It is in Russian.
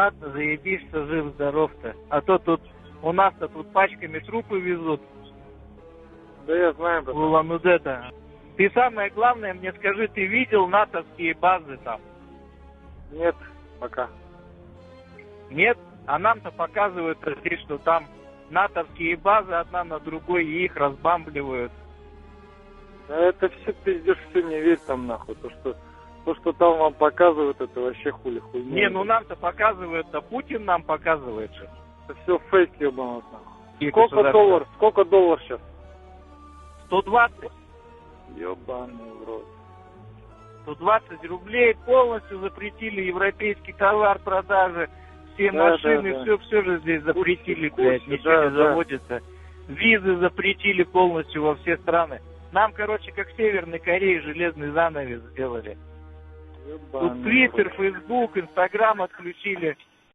ладно, заебись, что жив-здоров-то. А то тут у нас-то тут пачками трупы везут. Да я знаю, В братан. Улан-Удэ-то. Ты самое главное мне скажи, ты видел натовские базы там? Нет, пока. Нет? А нам-то показывают здесь, что там натовские базы одна на другой, и их разбамбливают. Да это все пиздешь, все не верь там нахуй. То, что там вам показывают, это вообще хуйня. Не, ну нам-то показывают, да Путин нам показывает же. Это все фейк, ебаный нахуй. И Сколько государство. доллар? Сколько доллар сейчас? 120. Ебаный в рот. 120 рублей, полностью запретили европейский товар продажи, все Да, машины, да, да. все же здесь запретили, Курсы, блядь, ничего да, не да. заводится. Визы запретили полностью во все страны. Нам, короче, как в Северной Корее, железный занавес сделали. Тут Ебаный Твиттер, в рот. Фейсбук, Инстаграм отключили.